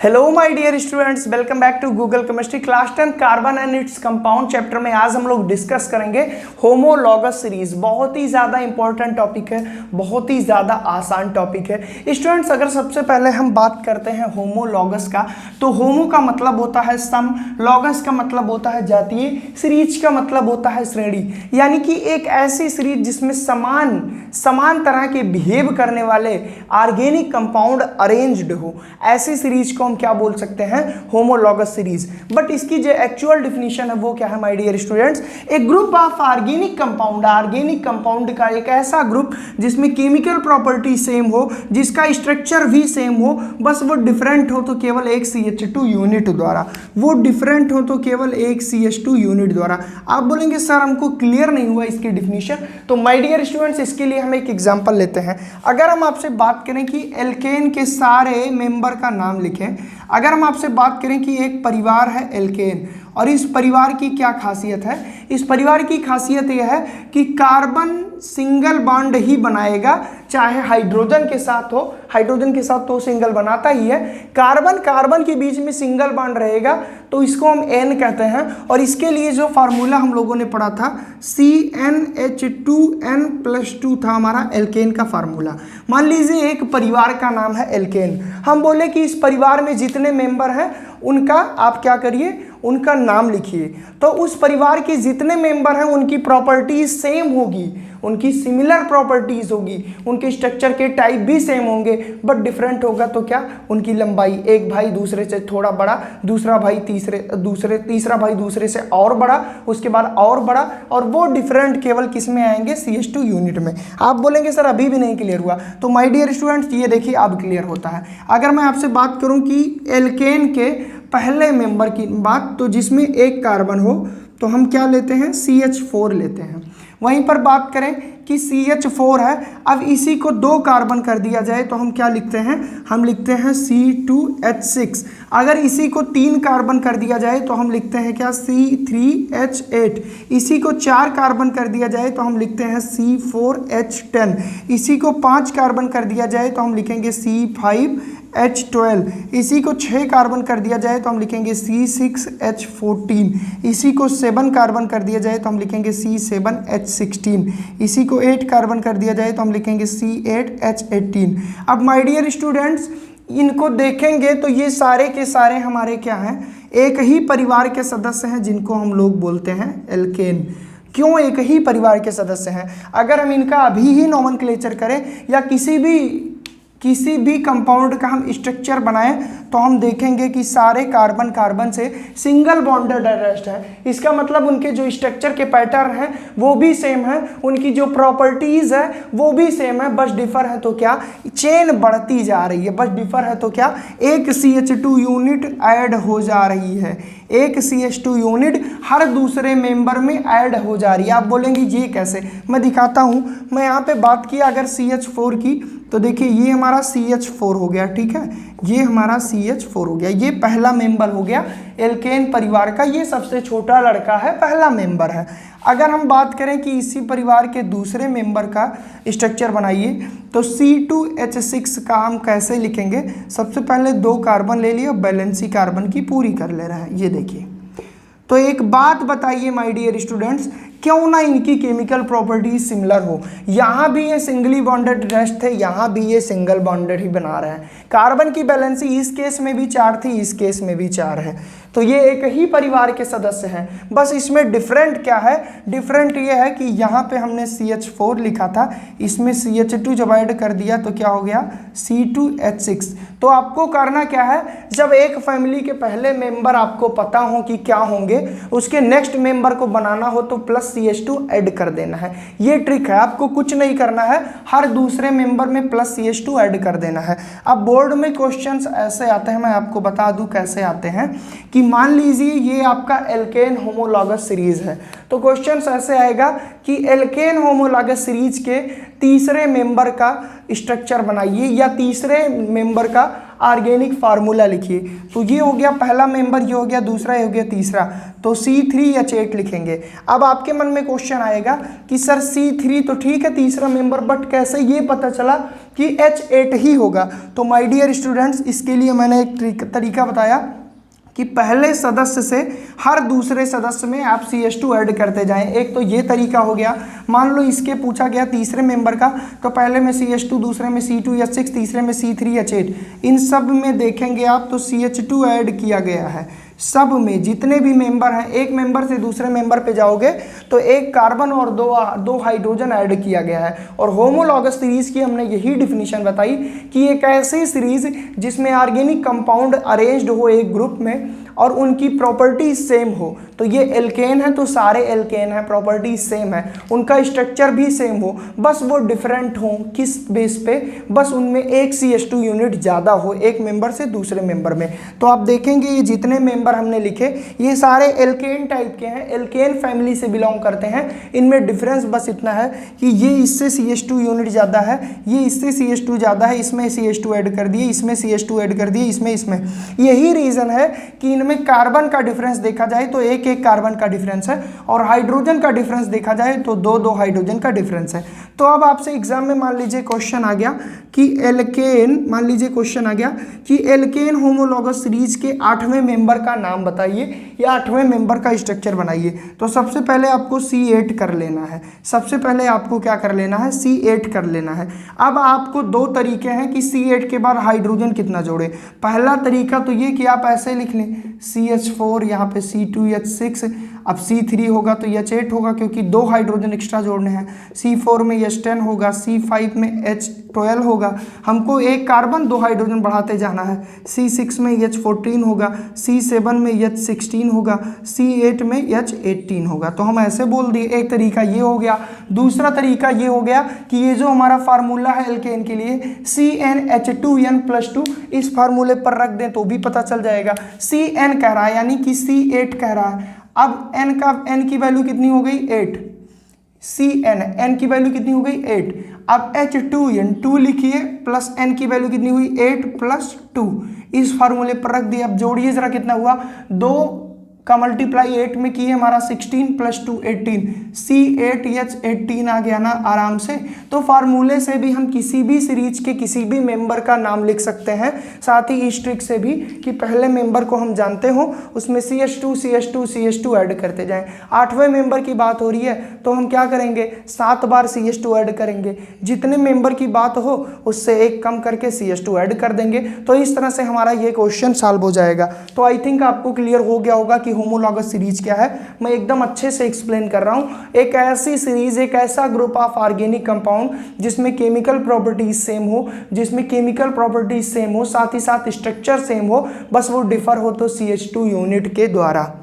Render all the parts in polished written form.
Hello my dear students, welcome back to Google chemistry class 10 carbon and its compound chapter में आज हम लोग discuss करेंगे homologous series. बहुत ही ज़्यादा इंपॉर्टेंट टॉपिक है, बहुत ही ज़्यादा आसान टॉपिक है स्टूडेंट्स। अगर सबसे पहले हम बात करते हैं होमोलॉगस का, तो होमो का मतलब होता है सम, लॉगस का मतलब होता है जातीय, सीरीज का मतलब होता है श्रेणी, यानी कि एक ऐसी सीरीज जिसमें समान तरह के बिहेव करने वाले ऑर्गेनिक कंपाउंड अरेंज्ड हो, ऐसी सीरीज को हम क्या बोल सकते हैं? Homologous series. बट इसकी जो एक्चुअल डिफिनीशन है वो क्या है माय डियर स्टूडेंट्स? एक ग्रुप ऑफ ऑर्गेनिक कंपाउंड का एक ऐसा ग्रुप जिसमें केमिकल प्रॉपर्टी सेम हो, जिसका स्ट्रक्चर भी सेम हो, बस वो डिफरेंट हो तो केवल एक CH2 यूनिट द्वारा, वो डिफरेंट हो तो केवल एक CH2 यूनिट द्वारा। आप बोलेंगे सर हमको क्लियर नहीं हुआ इसकी डिफिनीशन, तो माय डियर स्टूडेंट्स इसके लिए हम एक एग्जांपल लेते हैं। अगर हम आपसे बात करें कि एल्केन के सारे मेंबर का नाम लिखें, अगर हम आपसे बात करें कि एक परिवार है एल्केन, और इस परिवार की क्या खासियत है? इस परिवार की खासियत यह है कि कार्बन सिंगल बॉन्ड ही बनाएगा, चाहे हाइड्रोजन के साथ हो, हाइड्रोजन के साथ तो सिंगल बनाता ही है, कार्बन के बीच में सिंगल बॉन्ड रहेगा तो इसको हम N कहते हैं। और इसके लिए जो फार्मूला हम लोगों ने पढ़ा था CnH2n+2 था हमारा एल्केन का फार्मूला। मान लीजिए एक परिवार का नाम है एल्केन, हम बोले कि इस परिवार में जितने मेंबर हैं उनका आप क्या करिए, उनका नाम लिखिए। तो उस परिवार के जितने मेंबर हैं उनकी प्रॉपर्टीज सेम होगी, उनकी सिमिलर प्रॉपर्टीज होगी, उनके स्ट्रक्चर के टाइप भी सेम होंगे, बट डिफरेंट होगा तो क्या? उनकी लंबाई, एक भाई दूसरे से थोड़ा बड़ा, तीसरा भाई दूसरे से और बड़ा, उसके बाद और बड़ा, और वो डिफरेंट केवल किस में आएंगे? CH2 यूनिट में। आप बोलेंगे सर अभी भी नहीं क्लियर हुआ, तो माय डियर स्टूडेंट्स ये देखिए अब क्लियर होता है। अगर मैं आपसे बात करूं कि एल्केन के पहले मेंबर की बात, तो जिसमें एक कार्बन हो तो हम क्या लेते हैं? CH4 लेते हैं। वहीं पर बात करें कि CH4 है, अब इसी को 2 कार्बन कर दिया जाए तो हम क्या लिखते हैं? हम लिखते हैं C2H6। अगर इसी को 3 कार्बन कर दिया जाए तो हम लिखते हैं क्या? C3H8। इसी को 4 कार्बन कर दिया जाए तो हम लिखते हैं C4H10। इसी को 5 कार्बन कर दिया जाए तो हम लिखेंगे C5H12। इसी को 6 कार्बन कर दिया जाए तो हम लिखेंगे C6H14। इसी को 7 कार्बन कर दिया जाए तो हम लिखेंगे C7H16। इसी को 8 कार्बन कर दिया जाए तो हम लिखेंगे C8H18। अब माय डियर स्टूडेंट्स इनको देखेंगे तो ये सारे के सारे हमारे क्या हैं? एक ही परिवार के सदस्य हैं, जिनको हम लोग बोलते हैं एल्केन। क्यों एक ही परिवार के सदस्य हैं? अगर हम इनका अभी ही नोमेनक्लेचर करें या किसी भी कंपाउंड का हम स्ट्रक्चर बनाएं तो हम देखेंगे कि सारे कार्बन से सिंगल बॉन्डेड अरेस्ट है। इसका मतलब उनके जो स्ट्रक्चर के पैटर्न हैं वो भी सेम है, उनकी जो प्रॉपर्टीज है वो भी सेम है, बस डिफर है तो क्या? चेन बढ़ती जा रही है, बस डिफर है तो क्या? एक CH2 यूनिट ऐड हो जा रही है, एक CH2 यूनिट हर दूसरे मेंबर में ऐड हो जा रही है। आप बोलेंगे ये कैसे? मैं दिखाता हूँ। मैं यहाँ पे बात की अगर CH4 की, तो देखिए ये हमारा CH4 हो गया, ठीक है, ये हमारा CH4 हो गया, ये पहला मेंबर हो गया एल्केन परिवार का, ये सबसे छोटा लड़का है, पहला मेंबर है। अगर हम बात करें कि इसी परिवार के दूसरे मेंबर का स्ट्रक्चर बनाइए तो C2H6 का हम कैसे लिखेंगे? सबसे पहले 2 कार्बन ले लिए और बैलेंसी कार्बन की पूरी कर ले रहा है, ये देखिए। तो एक बात बताइए माय डियर स्टूडेंट्स, क्यों ना इनकी केमिकल प्रॉपर्टी सिमिलर हो? यहाँ भी ये सिंगली बॉन्डेड रेस्ट थे, यहाँ भी ये सिंगल बॉन्डेड ही बना रहे हैं। कार्बन की बैलेंसी इस केस में भी 4 थी, इस केस में भी 4 है, तो ये एक ही परिवार के सदस्य हैं। बस इसमें डिफरेंट क्या है? डिफरेंट ये है कि यहाँ पे हमने CH4 लिखा था, इसमें CH2 जब ऐड कर दिया तो क्या हो गया? C2H6। तो आपको करना क्या है? जब एक फैमिली के पहले मेंबर आपको पता हो कि क्या होंगे, उसके नेक्स्ट मेंबर को बनाना हो तो प्लस CH2 ऐड कर देना है। ये ट्रिक है, आपको कुछ नहीं करना है, हर दूसरे मेंबर में प्लस CH2 ऐड कर देना है। अब बोर्ड में क्वेश्चंस ऐसे आते हैं, मैं आपको बता दूं कैसे आते हैं कि मान लीजिए ये आपका एल्केन होमोलॉगस सीरीज है, तो क्वेश्चन ऐसे आएगा कि एल्केन होमोलॉगस सीरीज के तीसरे मेंबर का स्ट्रक्चर बनाइए या तीसरे मेंबर का ऑर्गेनिक फार्मूला लिखिए। तो ये हो गया पहला मेंबर, ये हो गया दूसरा, ये हो गया तीसरा, तो C3H8 लिखेंगे। अब आपके मन में क्वेश्चन आएगा कि सर C3 तो ठीक है तीसरा मेंबर, बट कैसे ये पता चला कि H8 ही होगा। तो माय डियर स्टूडेंट्स, इसके लिए मैंने एक तरीका बताया कि पहले सदस्य से हर दूसरे सदस्य में आप CH2 ऐड करते जाएं। एक तो ये तरीका हो गया, मान लो इसके पूछा गया तीसरे मेंबर का, तो पहले में CH2, दूसरे में C2H6, तीसरे में C3H8, इन सब में देखेंगे आप तो CH2 ऐड किया गया है। सब में जितने भी मेंबर हैं, एक मेंबर से दूसरे मेंबर पे जाओगे तो एक कार्बन और दो हाइड्रोजन ऐड किया गया है। और होमोलॉगस सीरीज की हमने यही डिफिनीशन बताई कि एक ऐसी सीरीज जिसमें ऑर्गेनिक कंपाउंड अरेंज्ड हो एक ग्रुप में और उनकी प्रॉपर्टीज सेम हो। तो ये एल्केन है तो सारे एल्केन हैं, प्रॉपर्टीज सेम है, उनका स्ट्रक्चर भी सेम हो, बस वो डिफरेंट हो किस बेस पे, बस उनमें एक CH2 यूनिट ज़्यादा हो एक मेंबर से दूसरे मेंबर में। तो आप देखेंगे ये जितने मेंबर हमने लिखे ये सारे एल्केन टाइप के हैं, एल्केन फैमिली से बिलोंग करते हैं। इनमें डिफरेंस बस इतना है कि ये इससे CH2 यूनिट ज़्यादा है, ये इससे CH2 ज़्यादा है, इसमें CH2 ऐड कर दिए, इसमें CH2 ऐड कर दिए, इसमें यही रीज़न है कि इनमें कार्बन का डिफरेंस देखा जाए तो एक कार्बन का डिफरेंस है, और हाइड्रोजन का डिफरेंस देखा जाए तो दो हाइड्रोजन का डिफरेंस है। तो अब आपसे एग्जाम में मान लीजिए क्वेश्चन आ गया कि एल्केन होमोलॉगस सीरीज के 8वें मेंबर का नाम बताइए या 8वें मेंबर का स्ट्रक्चर बनाइए। तो सबसे पहले आपको C8 कर लेना है, सबसे पहले आपको क्या कर लेना है, C8 कर लेना है। अब आपको दो तरीके हैं कि C8 के बाद हाइड्रोजन कितना जोड़े। पहला तरीका तो ये कि आप ऐसे लिख लें CH4, यहाँ पे C2H6, अब C3 होगा तो H8 होगा क्योंकि दो हाइड्रोजन एक्स्ट्रा जोड़ने हैं, C4 में H10 होगा, C5 में H12 होगा, हमको एक कार्बन दो हाइड्रोजन बढ़ाते जाना है, C6 में H14 होगा, C7 में H16 होगा, C8 में H18 होगा। तो हम ऐसे बोल दिए, एक तरीका ये हो गया। दूसरा तरीका ये हो गया कि ये जो हमारा फार्मूला है एल्केन के लिए CnH2n+2, इस फार्मूले पर रख दें तो भी पता चल जाएगा। Cn कह रहा है यानी कि C8 कह रहा है। अब n की वैल्यू कितनी हो गई 8, n की वैल्यू कितनी हो गई 8। अब H2n 2 लिखिए प्लस n की वैल्यू कितनी हुई 8 + 2, इस फार्मूले पर रख दिए। अब जोड़िए जरा कितना हुआ, 2 का मल्टीप्लाई 8 में किए हमारा 16 + 2 18, C8H18 आ गया ना आराम से। तो फार्मूले से भी हम किसी भी सीरीज के किसी भी मेंबर का नाम लिख सकते हैं, साथ ही इस ट्रिक से भी कि पहले मेंबर को हम जानते हो उसमें CH2 ऐड करते जाएं। 8वें मेंबर की बात हो रही है तो हम क्या करेंगे, 7 बार CH2 ऐड करेंगे, जितने मेंबर की बात हो उससे एक कम करके CH2 ऐड कर देंगे। तो इस तरह से हमारा ये क्वेश्चन सॉल्व हो जाएगा। तो आई थिंक आपको क्लियर हो गया होगा कि होमोलॉगस सीरीज क्या है। मैं एकदम अच्छे से एक्सप्लेन कर रहा हूं। एक ऐसी सीरीज, एक ऐसा ग्रुप ऑफ ऑर्गेनिक कंपाउंड जिसमें केमिकल प्रॉपर्टीज सेम हो, साथ ही साथ स्ट्रक्चर सेम हो, बस वो डिफर हो तो CH2 यूनिट के द्वारा।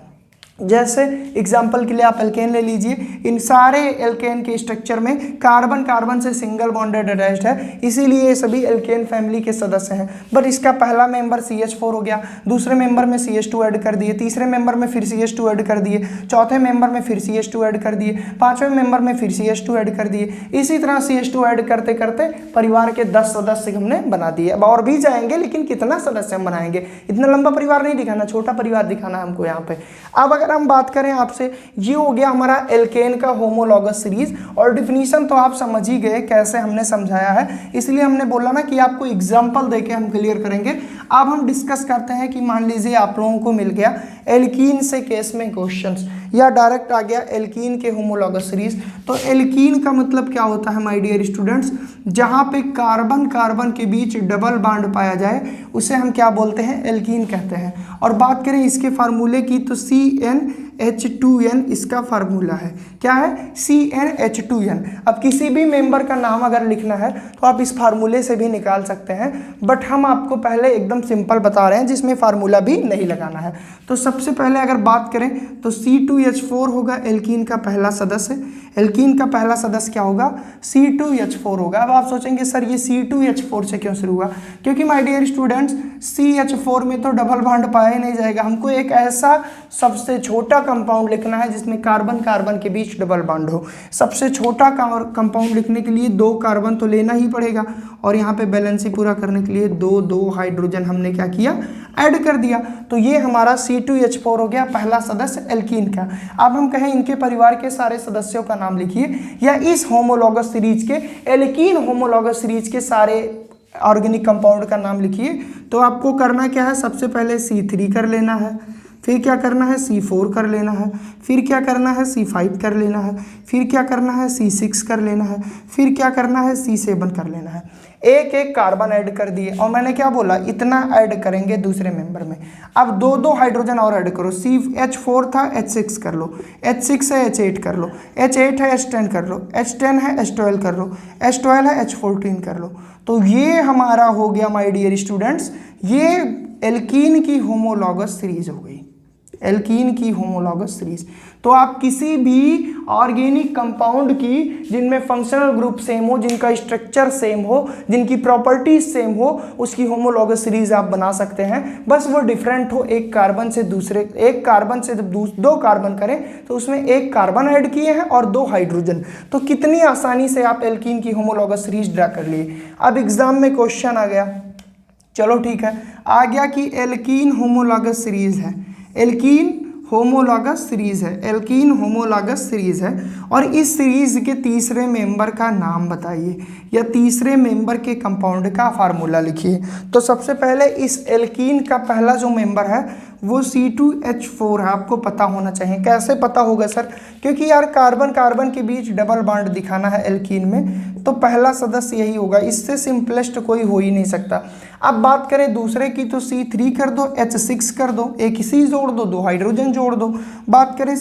जैसे एग्जाम्पल के लिए आप एल्केन ले लीजिए, इन सारे एल्केन के स्ट्रक्चर में कार्बन कार्बन से सिंगल बॉन्डेड अटैच्ड है, इसीलिए ये सभी एल्केन फैमिली के सदस्य हैं। बट इसका पहला मेंबर CH4 हो गया, दूसरे मेंबर में CH2 ऐड कर दिए, तीसरे मेंबर में फिर CH2 ऐड कर दिए, चौथे मेंबर में फिर CH2 ऐड कर दिए, पांचवें मेंबर में फिर CH2 ऐड कर दिए। इसी तरह CH2 ऐड करते करते परिवार के 10 सदस्य हमने बना दिए। अब और भी जाएंगे लेकिन कितना सदस्य हम बनाएंगे, इतना लंबा परिवार नहीं दिखाना, छोटा परिवार दिखाना हमको यहाँ पे। अब अगर हम बात करें आपसे, ये हो गया हमारा एल्केन का होमोलॉगस सीरीज, और डिफिनीशन तो आप समझ ही गए कैसे हमने समझाया है, इसलिए हमने बोला ना कि आपको एग्जांपल देके हम क्लियर करेंगे। अब हम डिस्कस करते हैं कि मान लीजिए आप लोगों को मिल गया एल्कीन से केस में क्वेश्चंस, या डायरेक्ट आ गया एल्कीन के होमोलॉगस सीरीज। तो एल्कीन का मतलब क्या होता है माय डियर स्टूडेंट्स, जहां पे कार्बन कार्बन के बीच डबल बॉन्ड पाया जाए उसे हम क्या बोलते हैं, एल्कीन कहते हैं। और बात करें इसके फार्मूले की तो CnH2n इसका फार्मूला है, क्या है, CnH2n। अब किसी भी मेंबर का नाम अगर लिखना है तो आप इस फार्मूले से भी निकाल सकते हैं, बट हम आपको पहले एकदम सिंपल बता रहे हैं जिसमें फार्मूला भी नहीं लगाना है। तो सबसे पहले अगर बात करें तो C2H4 होगा एल्कीन का पहला सदस्य। एल्कीन का पहला सदस्य क्या होगा, C2H4 होगा। अब आप सोचेंगे सर ये C2H4 से क्यों शुरू हुआ, क्योंकि माय डियर स्टूडेंट्स CH4 में तो डबल बॉन्ड पाया ही नहीं जाएगा, हमको एक ऐसा सबसे छोटा कंपाउंड लिखना है जिसमें कार्बन कार्बन के बीच डबल बॉन्ड हो। सबसे छोटा कंपाउंड लिखने के लिए 2 कार्बन तो लेना ही पड़ेगा, और यहाँ पे बैलेंस पूरा करने के लिए 2 हाइड्रोजन हमने क्या किया, ऐड कर दिया। तो ये हमारा C2H4 हो गया पहला सदस्य एल्कीन का। अब हम कहें इनके परिवार के सारे सदस्यों का नाम लिखिए, या इस होमोलॉगस सीरीज के एल्कीन होमोलॉगस सीरीज के सारे ऑर्गेनिक कंपाउंड का नाम लिखिए। तो आपको करना क्या है, सबसे पहले C3 कर लेना है, फिर क्या करना है C4 कर लेना है, फिर क्या करना है C5 कर लेना है, फिर क्या करना है C6 कर लेना है, फिर क्या करना है C7 कर लेना है। एक एक कार्बन ऐड कर दिए, और मैंने क्या बोला, इतना ऐड करेंगे दूसरे मेंबर में। अब 2 हाइड्रोजन और ऐड करो, H4 था H6 कर लो, H6 है H8 कर लो, H8 है H10 कर लो, H10 है H12 कर लो, H12 है H14 कर लो। तो ये हमारा हो गया माय डियर स्टूडेंट्स, ये एल्कीन की होमोलॉगस सीरीज हो गई, एल्कीन की होमोलॉगस सीरीज। तो आप किसी भी ऑर्गेनिक कंपाउंड की जिनमें फंक्शनल ग्रुप सेम हो, जिनका स्ट्रक्चर सेम हो, जिनकी प्रॉपर्टीज सेम हो, उसकी होमोलॉगस सीरीज आप बना सकते हैं। बस वो डिफरेंट हो, एक कार्बन से जब 2 कार्बन करें तो उसमें 1 कार्बन ऐड किए हैं और 2 हाइड्रोजन। तो कितनी आसानी से आप एल्कीन की होमोलॉगस सीरीज ड्रा कर लिए। अब एग्जाम में क्वेश्चन आ गया, चलो ठीक है, आ गया कि एल्कीन होमोलॉगस सीरीज है, एल्कीन होमोलॉगस सीरीज है, एल्कीन होमोलॉगस सीरीज है, और इस सीरीज के तीसरे मेंबर का नाम बताइए, या तीसरे मेंबर के कंपाउंड का फार्मूला लिखिए। तो सबसे पहले इस एल्कीन का पहला जो मेंबर है वो C2H4 है, आपको पता होना चाहिए। कैसे पता होगा सर, क्योंकि यार कार्बन कार्बन के बीच डबल बॉन्ड दिखाना है एल्कीन में, तो पहला सदस्य यही होगा, इससे सिंपलेस्ट कोई हो ही नहीं सकता। अब बात करें दूसरे की, तो C3 कर दो, H6 कर दो, एक C जोड़ दो, 2 हाइड्रोजन जोड़ दो। बात करें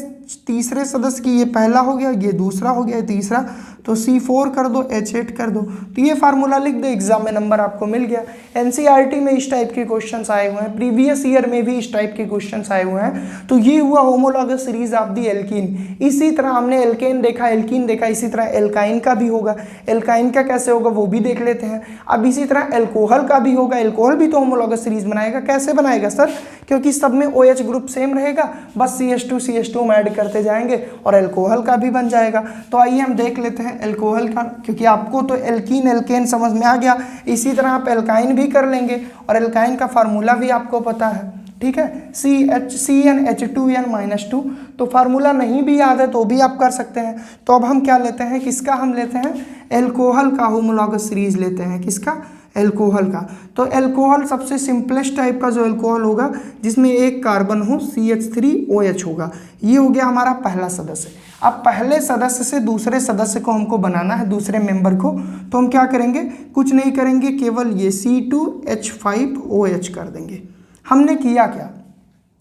तीसरे सदस्य की, ये पहला हो गया, ये दूसरा हो गया, तीसरा, तो C4 कर दो, H8 कर दो। तो ये फार्मूला लिख दो, एग्जाम में नंबर आपको मिल गया। NCERT में इस टाइप के क्वेश्चंस आए हुए हैं, प्रीवियस ईयर में भी इस टाइप के क्वेश्चंस आए हुए हैं। तो ये हुआ homologous series of the alkene. इसी तरह हमने एल्केन देखा, एल्कीन देखा, इसी तरह एल्काइन का भी होगा। एल्काइन का कैसे होगा वो भी देख लेते हैं। अब इसी तरह एल्कोहल का भी होगा, एल्कोहल भी तो होमोलॉगस सीरीज बनाएगा। कैसे बनाएगा सर, क्योंकि सब में OH ग्रुप सेम रहेगा, बस CH2 में ऐड करते जाएंगे और एल्कोहल का भी बन जाएगा। तो आइए हम देख लेते हैं एल्कोहल का, क्योंकि आपको तो एल्कीन एल्केन समझ में आ गया। इसी तरह आप एल्काइन भी कर लेंगे, और एल्काइन का फार्मूला भी आपको पता है, ठीक है, CnH2n-2। तो फार्मूला नहीं भी याद है तो भी आप कर सकते हैं। तो अब हम क्या लेते हैं, किसका हम लेते हैं, एल्कोहल का होमोलॉगस सीरीज लेते हैं। किसका, एल्कोहल का। तो एल्कोहल सबसे सिंपलेस्ट टाइप का जो एल्कोहल होगा, जिसमें 1 कार्बन हो, CH3OH होगा। ये हो गया हमारा पहला सदस्य। अब पहले सदस्य से दूसरे सदस्य को हमको बनाना है, दूसरे मेंबर को, तो हम क्या करेंगे, कुछ नहीं करेंगे, केवल ये C2H5OH कर देंगे। हमने किया क्या,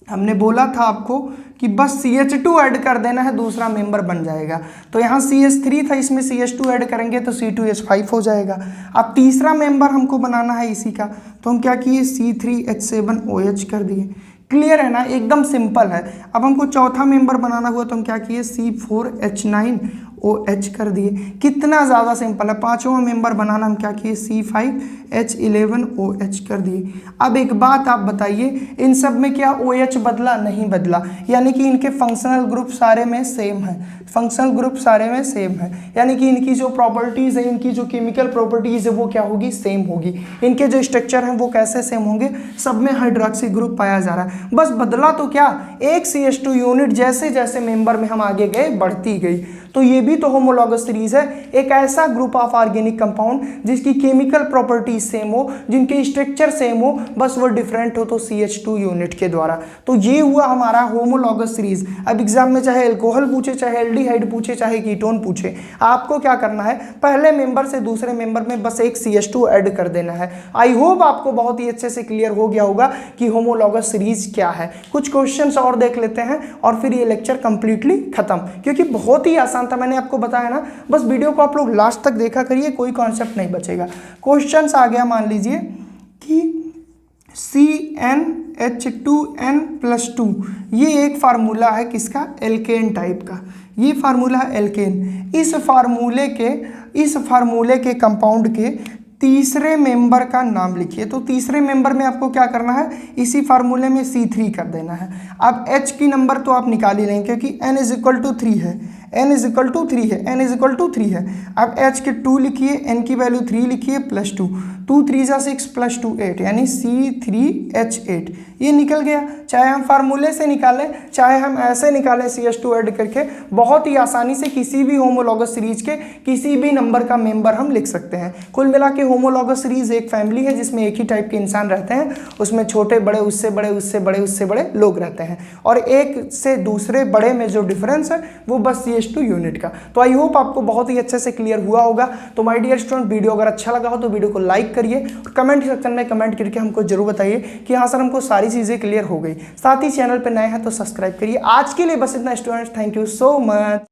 हमने बोला था आपको कि बस CH2 ऐड कर देना है, दूसरा मेंबर बन जाएगा। तो यहाँ CH3 था, इसमें CH2 ऐड करेंगे तो C2H5 हो जाएगा। अब तीसरा मेंबर हमको बनाना है इसी का, तो हम क्या किए, C3H7OH कर दिए। क्लियर है ना, एकदम सिंपल है। अब हमको चौथा मेंबर बनाना हुआ तो हम क्या किए, C4H9OH कर दिए। कितना ज़्यादा सिंपल है। पांचवा मेंबर बनाना हम क्या किए, C5H11OH कर दिए। अब एक बात आप बताइए, इन सब में क्या OH बदला, नहीं बदला, यानी कि इनके फंक्शनल ग्रुप सारे में सेम है, फंक्शनल ग्रुप सारे में सेम है, यानी कि इनकी जो प्रॉपर्टीज़ है, इनकी जो केमिकल प्रॉपर्टीज़ है वो क्या होगी, सेम होगी। इनके जो स्ट्रक्चर हैं वो कैसे सेम होंगे, सब में हाइड्रोक्सी ग्रुप पाया जा रहा है। बस बदला तो क्या, एक CH2 यूनिट जैसे जैसे मेंबर में हम आगे गए बढ़ती गई। तो ये भी तो होमोलॉगस सीरीज है, एक ऐसा ग्रुप ऑफ ऑर्गेनिक कंपाउंड जिसकी केमिकल प्रॉपर्टीज सेम हो, जिनके स्ट्रक्चर सेम हो, बस वो डिफरेंट हो तो CH2 यूनिट के द्वारा। तो ये हुआ हमारा होमोलॉगस सीरीज। अब एग्जाम में चाहे एल्कोहल पूछे, चाहे एल्डिहाइड पूछे, चाहे कीटोन पूछे, आपको क्या करना है, पहले मेंबर से दूसरे मेंबर में बस एक CH2 ऐड कर देना है। आई होप आपको बहुत ही अच्छे से क्लियर हो गया होगा कि होमोलॉगस सीरीज क्या है। कुछ क्वेश्चंस और देख लेते हैं और फिर ये लेक्चर कंप्लीटली खत्म, क्योंकि बहुत ही आसान था, मैंने आपको बताया ना। बस वीडियो को आप लोग लास्ट तक देखा करिए, कोई कॉन्सेप्ट नहीं बचेगा। क्वेश्चंस आ गया, मान लीजिए कि CnH2n+2 ये एक फार्मूला है किसका, एल्केन टाइप का। ये फार्मूला है एल्केन। इस फार्मूले के कंपाउंड के तीसरे मेंबर का नाम लिखिए। तो तीसरे मेंबर में आपको क्या करना है, इसी फार्मूले में C3 कर देना है। अब H की नंबर तो आप निकाल ही लेंगे क्योंकि n इज इक्वल टू 3 है, n इज इक्वल टू 3 है, n इज इक्वल टू 3 है। अब H के 2 लिखिए, n की वैल्यू 3 लिखिए प्लस 2, 2 3 जा 6 प्लस 2 8, यानी C3H8 ये निकल गया। चाहे हम फार्मूले से निकालें, चाहे हम ऐसे निकालें CH2 ऐड करके, बहुत ही आसानी से किसी भी होमोलॉगस सीरीज के किसी भी नंबर का मेंबर हम लिख सकते हैं। कुल मिला के होमोलॉगस सीरीज एक फैमिली है जिसमें एक ही टाइप के इंसान रहते हैं, उसमें छोटे बड़े, उससे बड़े, उससे बड़े, उससे बड़े लोग रहते हैं, और एक से दूसरे बड़े में जो डिफरेंस है वो बस CH2 यूनिट का। तो आई होप आपको बहुत ही अच्छे से क्लियर हुआ होगा। तो माय डियर स्टूडेंट, वीडियो अगर अच्छा लगा हो तो वीडियो को लाइक करिए और कमेंट सेक्शन में कमेंट करके हमको जरूर बताइए कि हाँ सर हमको सारी चीज़ें क्लियर हो गई। साथ ही चैनल पर नए हैं तो सब्सक्राइब करिए। आज के लिए बस इतना students, thank you so much.